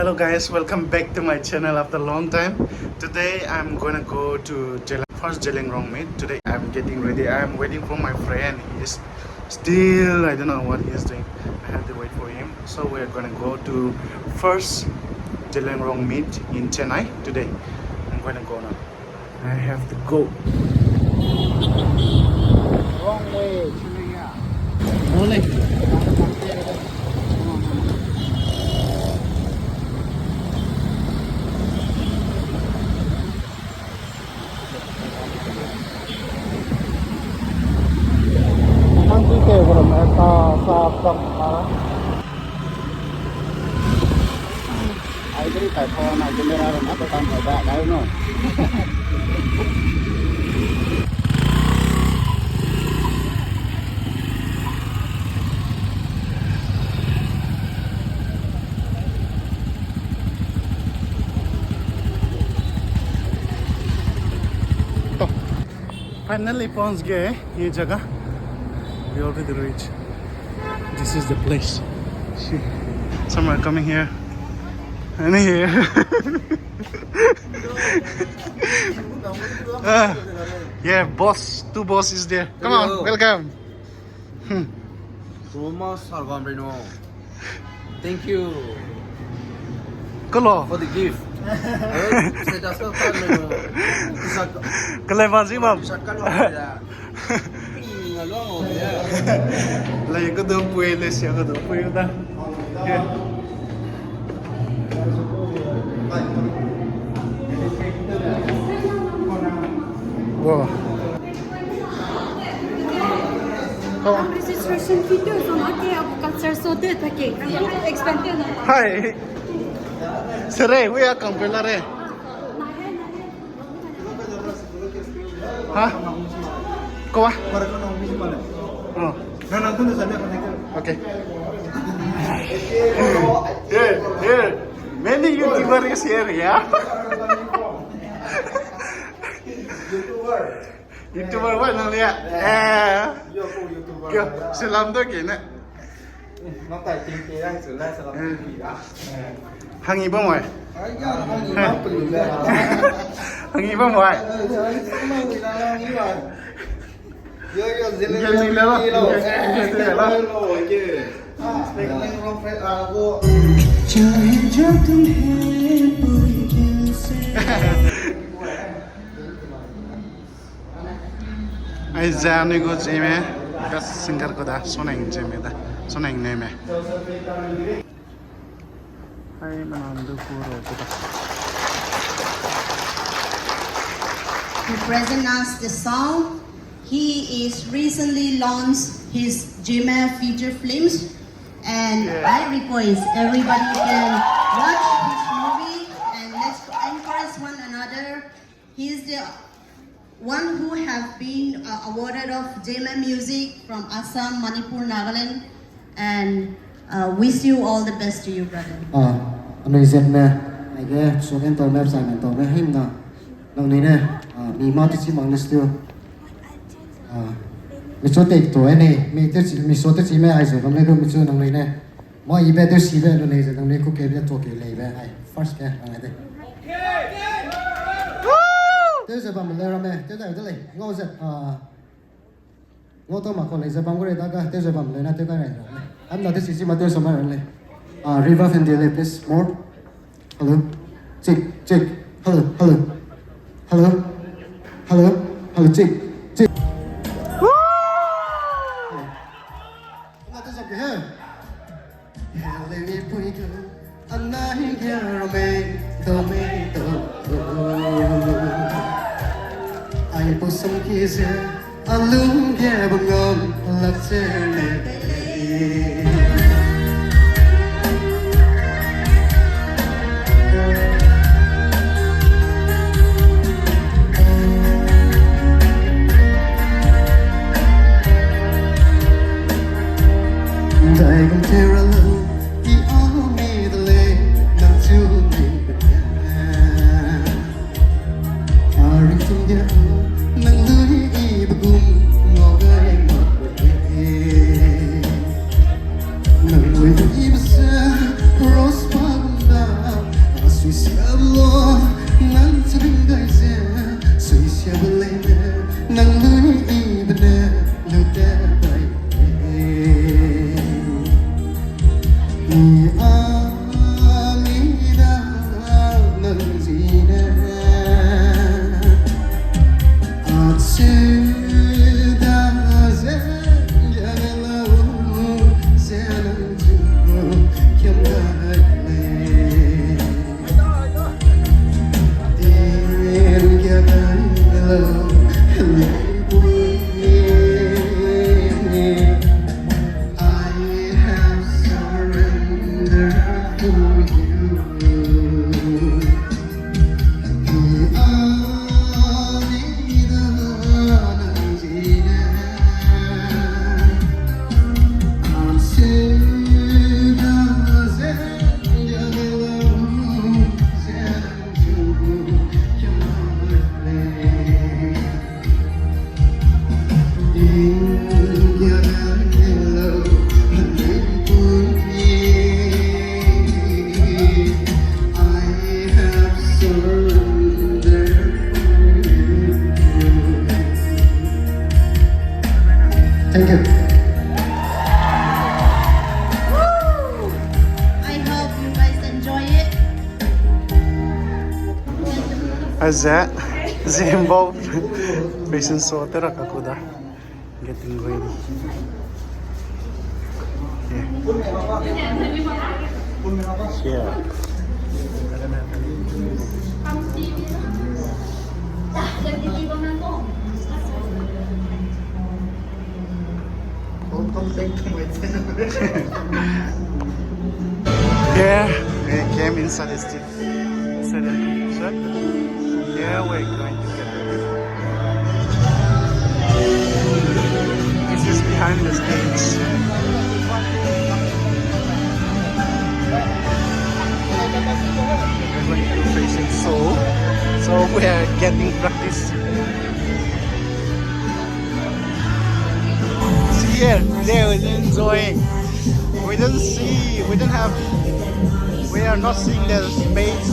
Hello guys, welcome back to my channel after a long time. Today I'm gonna go to first Jelingrong meet. Today I'm getting ready. I'm waiting for my friend. He's still, I don't know what he's doing. I have to wait for him. So we're gonna go to first Jelingrong meet in Chennai today. I'm gonna go now. I have to go. Wrong way, Chennai. Only. แต่พอไหนจะไม่ได้หรอกนะไปตามหน่อยบ้าได้เนาะ Finally पहुंच गए ये जगह. We already reached. This is the place. See, some are coming here and here. Yeah, boss, two boss is there. Come on, welcome. Thomas Argombrino. Thank you Kalo. for the gift. Saya dah selesai menu. Kalai masih mam. Lah yang kedua pueles, yang kedua pueles dah. Wow. Registration video sama ke aku culture sote take. Expensive na. Hi. Sere, we are compela re. Ha? Kau ah? Oh. Okay. Here. Many YouTubers is here, yeah. YouTuber what nang lihat? Kyo, selam tu kena. Nó tài chính tế đang xử lại sẽ làm cái gì đã. Hàng gì bao ngoài? Hàng gì bao tử ra. Hàng gì bao ngoài? Ai ra này có Zeme, các singer có đã số này Zeme đã, số này NEWME. Hai menandu puro kita. To present us the song, he is recently launched his Zeme feature films, and I request everybody can watch his movie and let's encourage one another. He is the one who have been awarded of Zeme music from Assam, Manipur, Nagaland, and wish you all the best to you, brother. Anh ấy dệt nè, anh ấy số cái tàu map sai mình tàu map him nè, lần này nè, mi mau chỉ mang list tiêu, mi số tệ tuổi này, mi số tệ chỉ mấy ai rồi, lần này cũng mi số lần này nè, mọi ý bé đều xí bé lần này rồi, lần này cũng kể bé tuổi kể lấy bé ai, first cái lần này đây. Thế giờ bạn mình lấy ra mẹ, thế này, ngô dệt, ngô tôi mà còn lấy giờ bạn có lấy ta cả, thế giờ bạn mình lấy na thế cái này rồi, anh nói thế gì mà tôi số mấy lần này. River and delay, please. More. Hello. Check. Hello. Check. Woo! Not this up here. Let me put it on. I'm not here, tomato. I put some kisses. I look here, but no, let's say. I can tear a little, the army, the lane, not to me, but I reach from the nang lui ibagum, ngoga ay magpapit. Sablo nan sering gaisa Suisya belena nang lui ibna luda bai Ni amida nang zina Atsida zen jagalau Zenan tu Kiam gaile Thank you. I hope you guys enjoy it. How's that? Zeme facing water akakuda. Getting ready. Yeah. Welcome back to my channel. Yeah, we came inside the shop. Yeah, we're going to get ready. This is behind the stage. We're going to facing Seoul, so we are getting practice. See here, there we're enjoying. We don't see, we don't have, we are not seeing the space.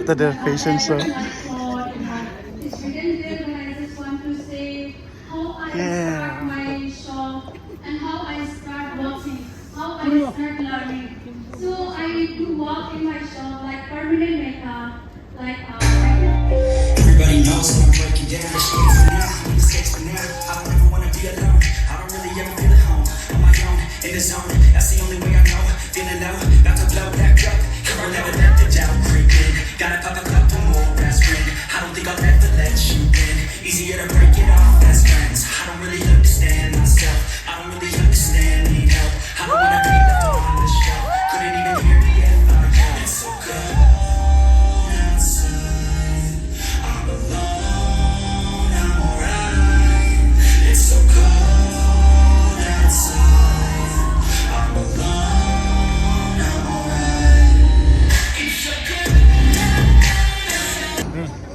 after the fashion show. It's written there, but I just want to say how I Yeah. start my shop and how I start working, how I start learning. So I do work in my shop like permanent makeup, like Everybody knows that I'm breaking down. This shit for now, I'm in the States for now. I don't ever wanna be alone. I don't really ever feel at home. On my own, in the zone. That's the only way I know. Feeling low, about to blow back up. I'll never let the doubt creep in. Gotta pop a couple more aspirin. I don't think I'll ever let you in. Easier to break it off as friends. I don't really understand myself. I don't really understand, need help. I don't wanna be left on the shelf. Couldn't even hear me if I could. It's so good outside. I'm alone, I'm alright. It's so cold outside. I'm alone, I'm alright. It's so good.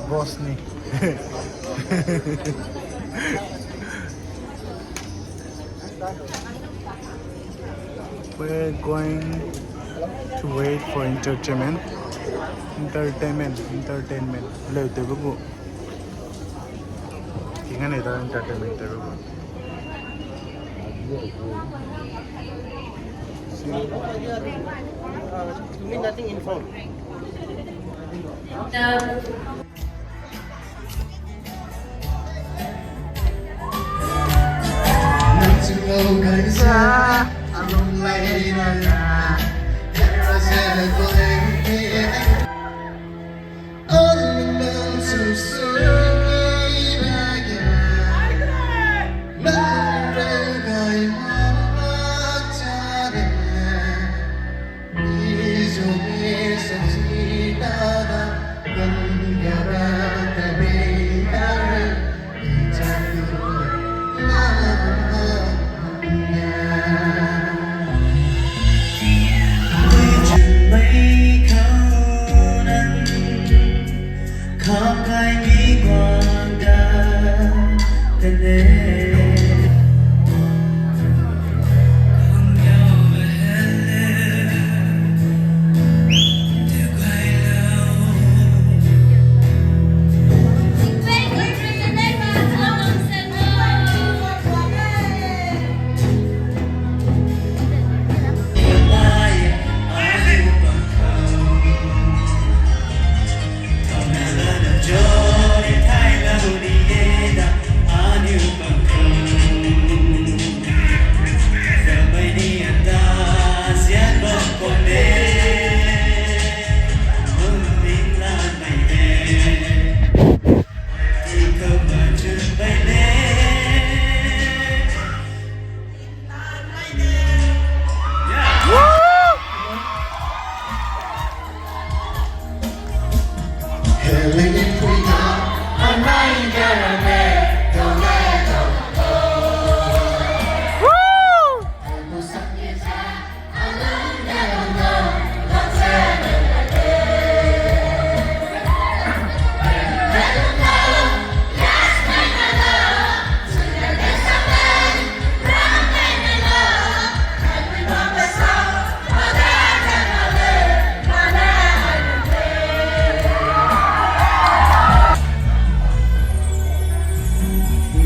Boss ni. We're going to wait for entertainment. Entertainment. Hello, Telugu. Tingnan ito entertainment Telugu. You mean nothing in front?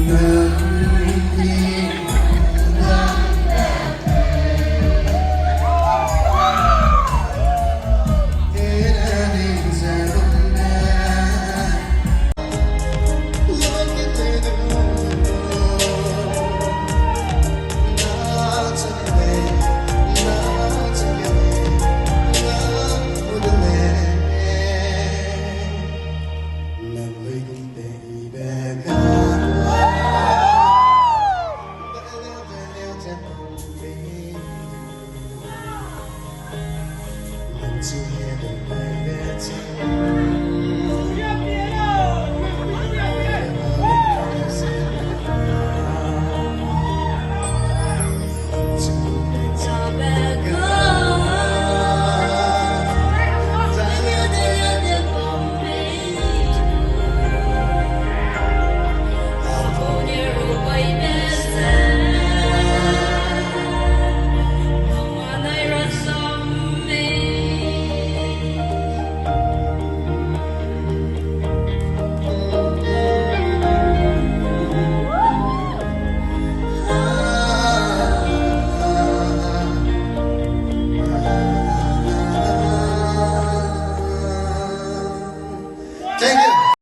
No.